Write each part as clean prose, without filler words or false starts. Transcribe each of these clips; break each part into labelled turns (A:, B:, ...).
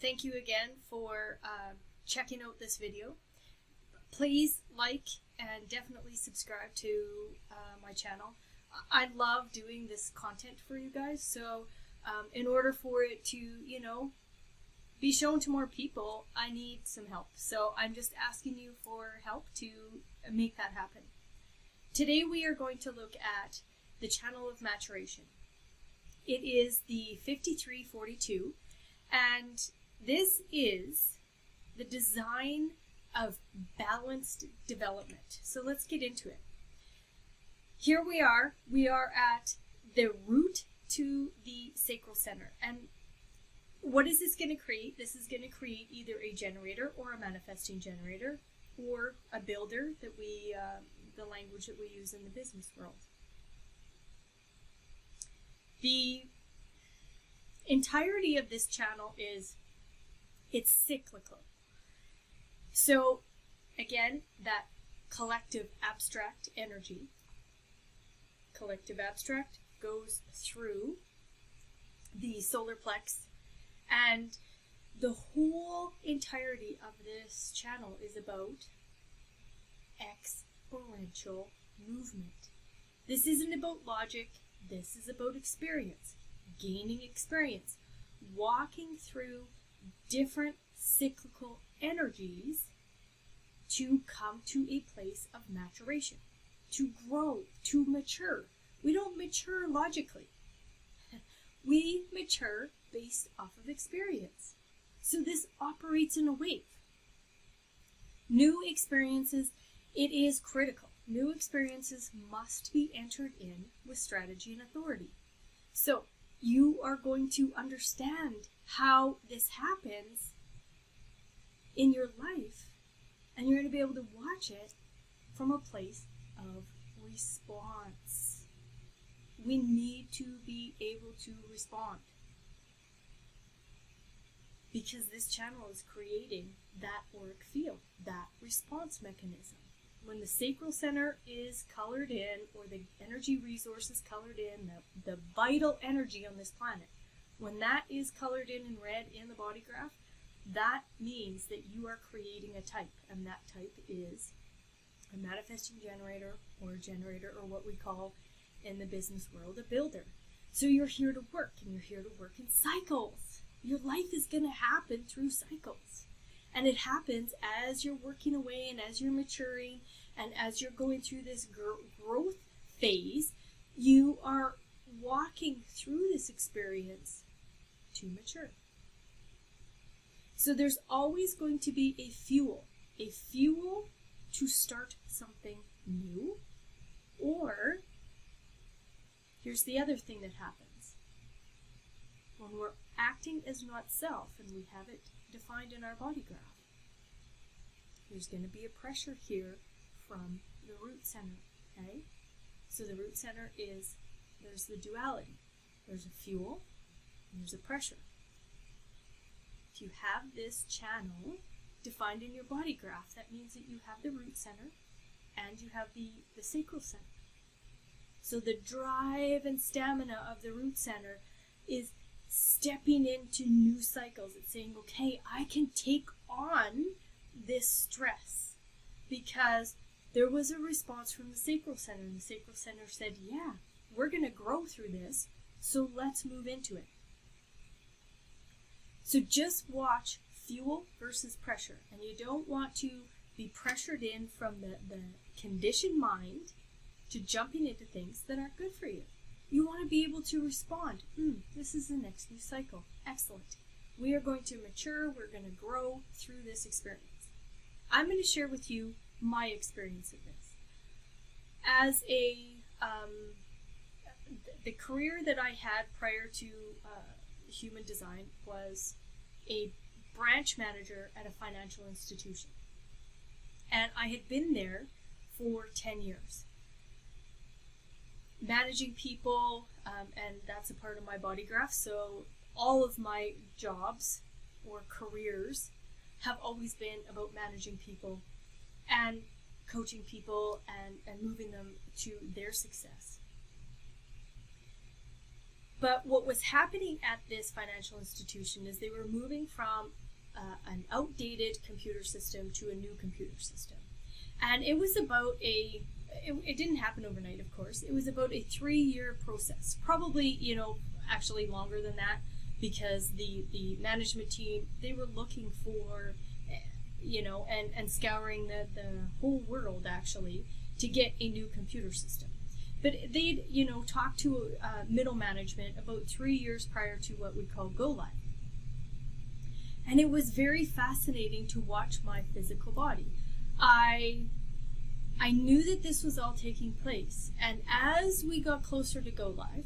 A: thank you again for checking out this video. Please like and definitely subscribe to my channel. I love doing this content for you guys, so in order for it to, be shown to more people, I need some help. So I'm just asking you for help to make that happen. Today we are going to look at the channel of maturation. It is the 5342, and this is the design of balanced development. So let's get into it. Here we are at the root to the sacral center. And what is this going to create? This is going to create either a generator or a manifesting generator, or a builder, that the language that we use in the business world. The entirety of this channel it's cyclical. So again, that collective abstract energy, collective abstract, goes through the solar plex, and the whole entirety of this channel is about exponential movement. This isn't about logic. This is about experience, gaining experience, walking through different cyclical energies to come to a place of maturation, to grow, to mature. We don't mature logically. We mature based off of experience. So this operates in a wave. New experiences, it is critical. New experiences must be entered in with strategy and authority. So you are going to understand how this happens in your life, and you're going to be able to watch it from a place of response. We need to be able to respond, because this channel is creating that auric field, that response mechanism. When the sacral center is colored in, or the energy resource is colored in, the vital energy on this planet, when that is colored in red in the body graph, that means that you are creating a type, and that type is a manifesting generator, or a generator, or what we call in the business world a builder. So you're here to work, and you're here to work in cycles. Your life is going to happen through cycles. And it happens as you're working away, and as you're maturing, and as you're going through this growth phase, you are walking through this experience to mature. So there's always going to be a fuel to start something new. Or, here's the other thing that happens. When we're acting as not self, and we have it defined in our body graph, there's going to be a pressure here from the root center, okay? So the root center there's the duality. There's a fuel, and there's a pressure. If you have this channel defined in your body graph, that means that you have the root center, and you have the sacral center. So the drive and stamina of the root center is stepping into new cycles. It's saying, okay, I can take on this stress, because there was a response from the sacral center, and the sacral center said, yeah, we're going to grow through this, so let's move into it. So just watch fuel versus pressure, and you don't want to be pressured in from the conditioned mind to jumping into things that aren't good for you. You want to be able to respond. This is the next new cycle. Excellent. We are going to mature. We're going to grow through this experience. I'm going to share with you my experience of this. As the career that I had prior to human design was a branch manager at a financial institution. And I had been there for 10 years. Managing people, and that's a part of my body graph, so all of my jobs or careers have always been about managing people and coaching people and moving them to their success. But what was happening at this financial institution is they were moving from an outdated computer system to a new computer system. And it was about it didn't happen overnight, of course. It was about a 3-year process. Probably, actually longer than that, because the management team, they were looking for, and scouring the whole world, actually, to get a new computer system. But they'd, talked to middle management about 3 years prior to what we call go live. And it was very fascinating to watch my physical body. I knew that this was all taking place, and as we got closer to go live,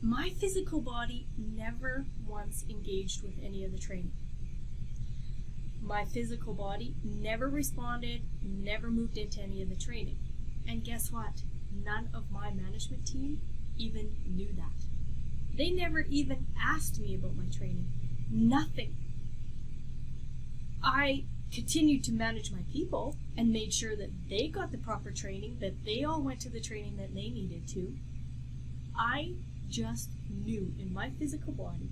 A: my physical body never once engaged with any of the training. My physical body never responded, never moved into any of the training. And guess what? None of my management team even knew that. They never even asked me about my training. Nothing. I continued to manage my people and made sure that they got the proper training, that they all went to the training that they needed to. I just knew in my physical body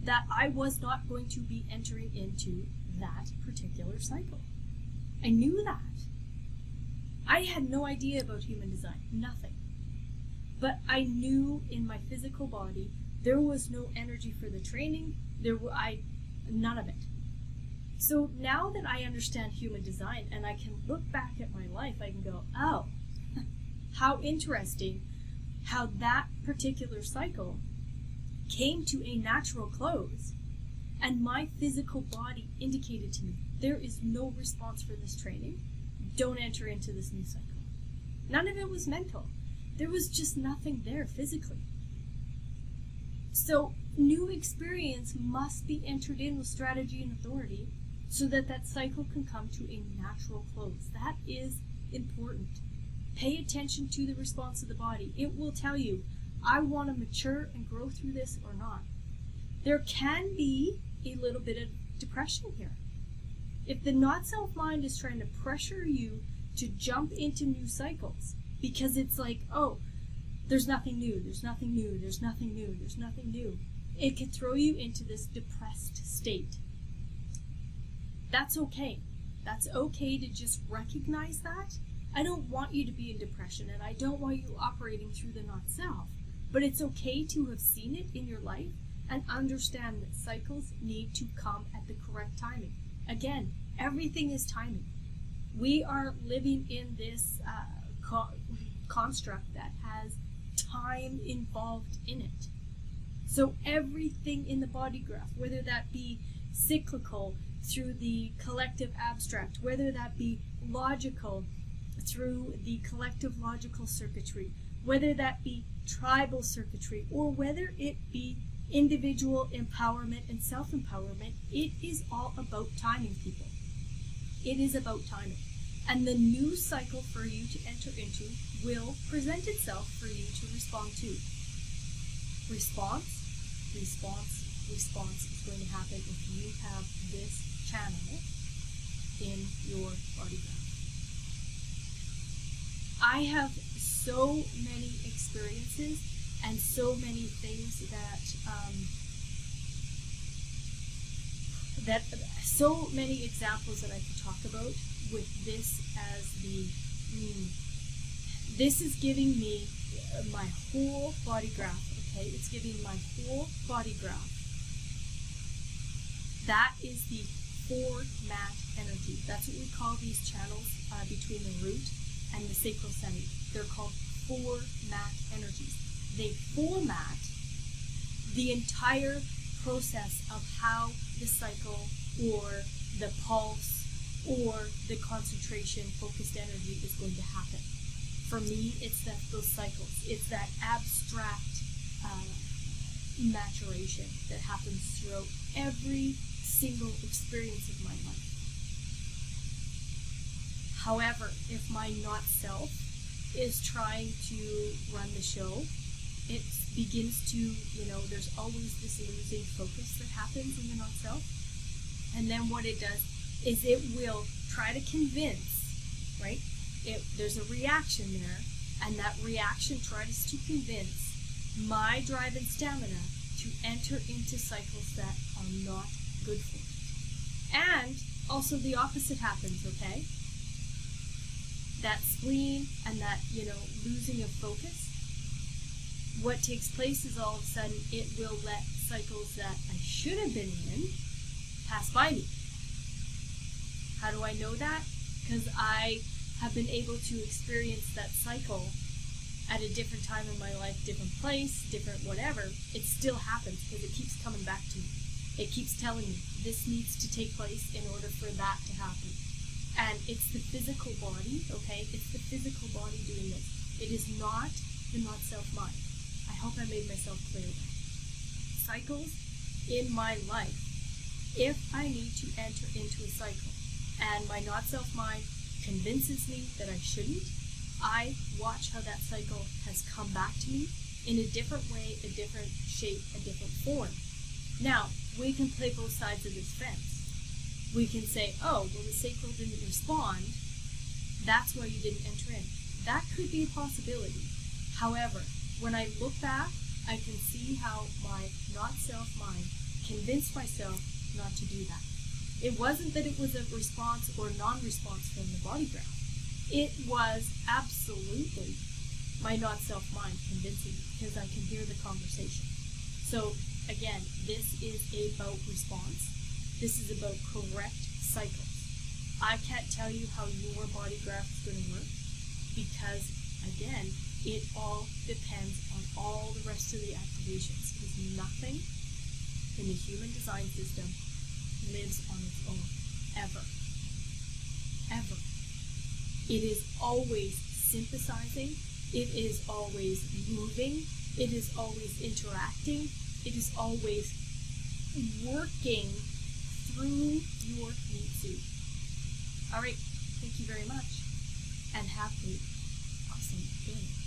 A: that I was not going to be entering into that particular cycle. I knew that. I had no idea about human design, nothing. But I knew in my physical body there was no energy for the training, none of it. So now that I understand human design and I can look back at my life, I can go, oh, how interesting how that particular cycle came to a natural close, and my physical body indicated to me, there is no response for this training. Don't enter into this new cycle. None of it was mental. There was just nothing there physically. So new experience must be entered in with strategy and authority so that that cycle can come to a natural close. That is important. Pay attention to the response of the body. It will tell you, I want to mature and grow through this or not. There can be a little bit of depression here. If the not-self mind is trying to pressure you to jump into new cycles, because it's like, oh, there's nothing new, there's nothing new, there's nothing new, there's nothing new, it can throw you into this depressed state. That's okay. That's okay to just recognize that. I don't want you to be in depression, and I don't want you operating through the not-self, but it's okay to have seen it in your life and understand that cycles need to come at the correct timing. Again, everything is timing. We are living in this construct that has time involved in it. So everything in the body graph, whether that be cyclical through the collective abstract, whether that be logical through the collective logical circuitry, whether that be tribal circuitry, or whether it be individual empowerment and self-empowerment, it is all about timing, people. It is about timing. And the new cycle for you to enter into will present itself for you to respond to. Response, response, response is going to happen if you have this channel in your body graph. I have so many experiences and so many things so many examples that I could talk about with this as this is giving me my whole body graph, okay? It's giving my whole body graph. That is the four-mat energy. That's what we call these channels between the root and the sacral center. They're called four-mat energies. They format the entire process of how the cycle or the pulse or the concentration, focused energy is going to happen. For me, it's those cycles. It's that abstract maturation that happens throughout every single experience of my life. However, if my not self is trying to run the show, it begins to, there's always this losing focus that happens in the not self. And then what it does is it will try to convince, right? There's a reaction there, and that reaction tries to convince my drive and stamina to enter into cycles that are not good for me. And also the opposite happens, okay? That spleen and that, losing of focus, what takes place is all of a sudden it will let cycles that I should have been in pass by me. How do I know that? Because I have been able to experience that cycle at a different time in my life, different place, different whatever. It still happens because it keeps coming back to me. It keeps telling me this needs to take place in order for that to happen. And it's the physical body, okay? It's the physical body doing this. It is not the not-self mind. I hope I made myself clear there. Cycles in my life, if I need to enter into a cycle and my not-self mind convinces me that I shouldn't, I watch how that cycle has come back to me in a different way, a different shape, a different form. Now, we can play both sides of this fence. We can say, oh, well, the sacral didn't respond, that's why you didn't enter in. That could be a possibility. However, when I look back, I can see how my not-self mind convinced myself not to do that. It wasn't that it was a response or non-response from the body graph. It was absolutely my not-self mind convincing me because I can hear the conversation. So again, this is about response. This is about correct cycles. I can't tell you how your body graph is going to work because, again, it all depends on all the rest of the activations because nothing in the human design system lives on its own, ever. Ever. It is always synthesizing, it is always moving, it is always interacting, it is always working through your meat suit. Alright, thank you very much, and have an awesome day.